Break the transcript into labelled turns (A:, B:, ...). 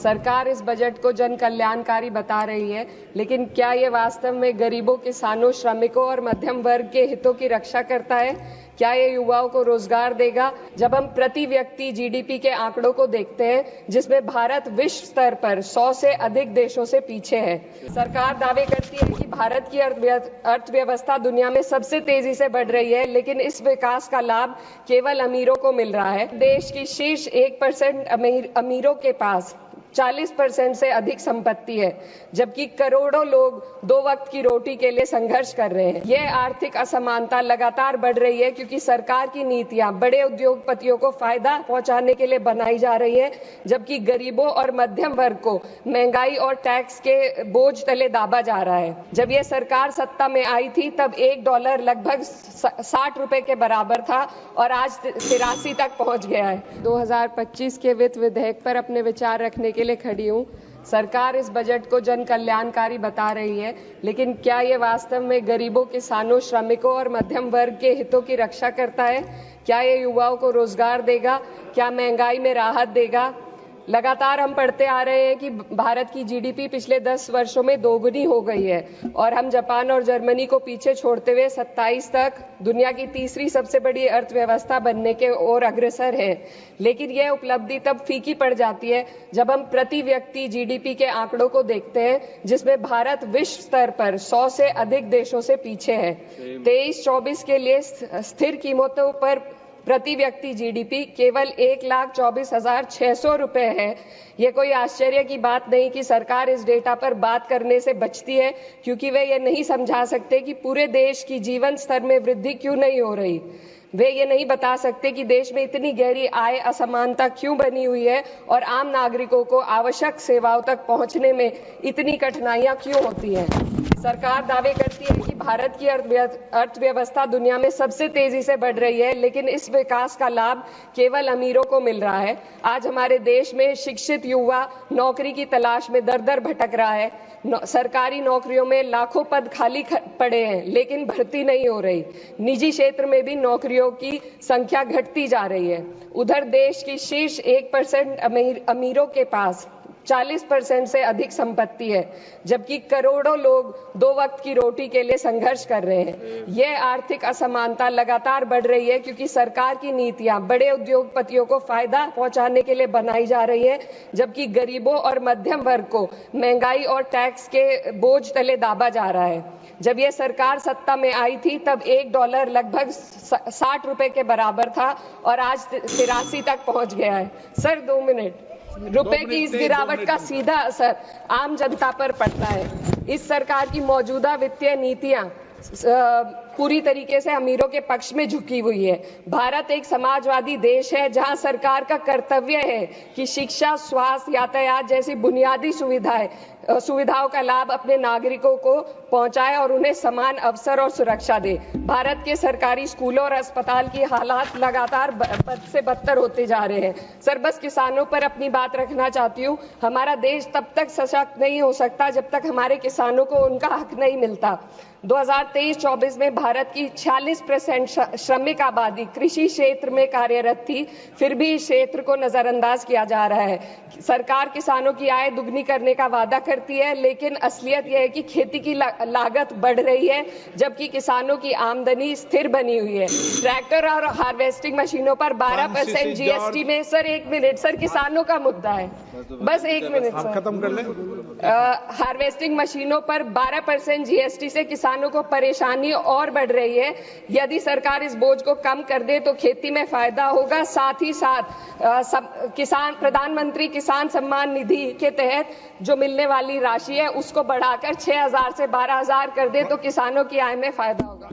A: सरकार इस बजट को जन कल्याणकारी बता रही है, लेकिन क्या ये वास्तव में गरीबों, किसानों, श्रमिकों और मध्यम वर्ग के हितों की रक्षा करता है? क्या ये युवाओं को रोजगार देगा? जब हम प्रति व्यक्ति जीडीपी के आंकड़ों को देखते हैं, जिसमें भारत विश्व स्तर पर 100 से अधिक देशों से पीछे है। सरकार दावे करती है कि भारत की अर्थव्यवस्था दुनिया में सबसे तेजी से बढ़ रही है, लेकिन इस विकास का लाभ केवल अमीरों को मिल रहा है। देश की शीर्ष 1% अमीरों के पास 40% से अधिक संपत्ति है, जबकि करोड़ों लोग 2 वक्त की रोटी के लिए संघर्ष कर रहे हैं। यह आर्थिक असमानता लगातार बढ़ रही है क्योंकि सरकार की नीतियां बड़े उद्योगपतियों को फायदा पहुंचाने के लिए बनाई जा रही है, जबकि गरीबों और मध्यम वर्ग को महंगाई और टैक्स के बोझ तले दाबा जा रहा है। जब यह सरकार सत्ता में आई थी तब $1 लगभग 60 रुपए के बराबर था और आज 83 तक पहुंच गया है। 2025 के वित्त विधेयक पर अपने विचार रखने के लिए खड़ी हूं। सरकार इस बजट को जन कल्याणकारी बता रही है, लेकिन क्या ये वास्तव में गरीबों, किसानों, श्रमिकों और मध्यम वर्ग के हितों की रक्षा करता है? क्या ये युवाओं को रोजगार देगा? क्या महंगाई में राहत देगा? लगातार हम पढ़ते आ रहे हैं कि भारत की जीडीपी पिछले 10 वर्षों में दोगुनी हो गई है और हम जापान और जर्मनी को पीछे छोड़ते हुए 27 तक दुनिया की तीसरी सबसे बड़ी अर्थव्यवस्था बनने के ओर अग्रसर है। लेकिन यह उपलब्धि तब फीकी पड़ जाती है जब हम प्रति व्यक्ति जीडीपी के आंकड़ों को देखते हैं, जिसमें भारत विश्व स्तर पर 100 से अधिक देशों से पीछे है। 23-24 के लिए स्थिर कीमतों पर प्रति व्यक्ति जीडीपी केवल 1,24,600 रुपए है। ये कोई आश्चर्य की बात नहीं कि सरकार इस डेटा पर बात करने से बचती है, क्योंकि वे ये नहीं समझा सकते कि पूरे देश की जीवन स्तर में वृद्धि क्यों नहीं हो रही। वे ये नहीं बता सकते कि देश में इतनी गहरी आय असमानता क्यों बनी हुई है और आम नागरिकों को आवश्यक सेवाओं तक पहुंचने में इतनी कठिनाइयां क्यों होती हैं। सरकार दावे करती है कि भारत की अर्थव्यवस्था दुनिया में सबसे तेजी से बढ़ रही है, लेकिन इस विकास का लाभ केवल अमीरों को मिल रहा है। आज हमारे देश में शिक्षित युवा नौकरी की तलाश में दर-दर भटक रहा है। सरकारी नौकरियों में लाखों पद खाली पड़े हैं, लेकिन भर्ती नहीं हो रही। निजी क्षेत्र में भी नौकरियों की संख्या घटती जा रही है। उधर देश की शीर्ष 1% अमीरों के पास 40% से अधिक संपत्ति है, जबकि करोड़ों लोग 2 वक्त की रोटी के लिए संघर्ष कर रहे हैं। यह आर्थिक असमानता लगातार बढ़ रही है क्योंकि सरकार की नीतियां बड़े उद्योगपतियों को फायदा पहुंचाने के लिए बनाई जा रही है, जबकि गरीबों और मध्यम वर्ग को महंगाई और टैक्स के बोझ तले दाबा जा रहा है। जब यह सरकार सत्ता में आई थी तब $1 लगभग 60 रुपए के बराबर था और आज 83 तक पहुंच गया है। Sir 2 minute. रुपए की इस गिरावट का सीधा असर आम जनता पर पड़ता है। इस सरकार की मौजूदा वित्तीय नीतियां पूरी तरीके से अमीरों के पक्ष में झुकी हुई है। भारत एक समाजवादी देश है जहां सरकार का कर्तव्य है कि शिक्षा, स्वास्थ्य, यातायात जैसी बुनियादी सुविधाओं का लाभ अपने नागरिकों को पहुंचाए और उन्हें समान अवसर और सुरक्षा दे। भारत के सरकारी स्कूलों और अस्पताल की हालात लगातार बद से बदतर होते जा रहे हैं। सर बस किसानों पर अपनी बात रखना चाहती हूँ। हमारा देश तब तक सशक्त नहीं हो सकता जब तक हमारे किसानों को उनका हक नहीं मिलता। 2023-24 में भारत की 46% श्रमिक आबादी कृषि क्षेत्र में कार्यरत थी, फिर भी इस क्षेत्र को नजरअंदाज किया जा रहा है। सरकार किसानों की आय दुगनी करने का वादा करती है, लेकिन असलियत यह है कि खेती की लागत बढ़ रही है, जबकि किसानों की आमदनी स्थिर बनी हुई है। ट्रैक्टर और हार्वेस्टिंग मशीनों पर 12% जीएसटी में सर 1 मिनट सर किसानों का मुद्दा है, बस 1 मिनट सर
B: खत्म कर लें।
A: हार्वेस्टिंग मशीनों पर 12% जीएसटी से किसानों को परेशानी और बढ़ रही है। यदि सरकार इस बोझ को कम कर दे तो खेती में फायदा होगा। साथ ही साथ किसान प्रधानमंत्री किसान सम्मान निधि के तहत जो मिलने वाली राशि है उसको बढ़ाकर 6,000 से 12,000 कर दे तो किसानों की आय में फायदा होगा।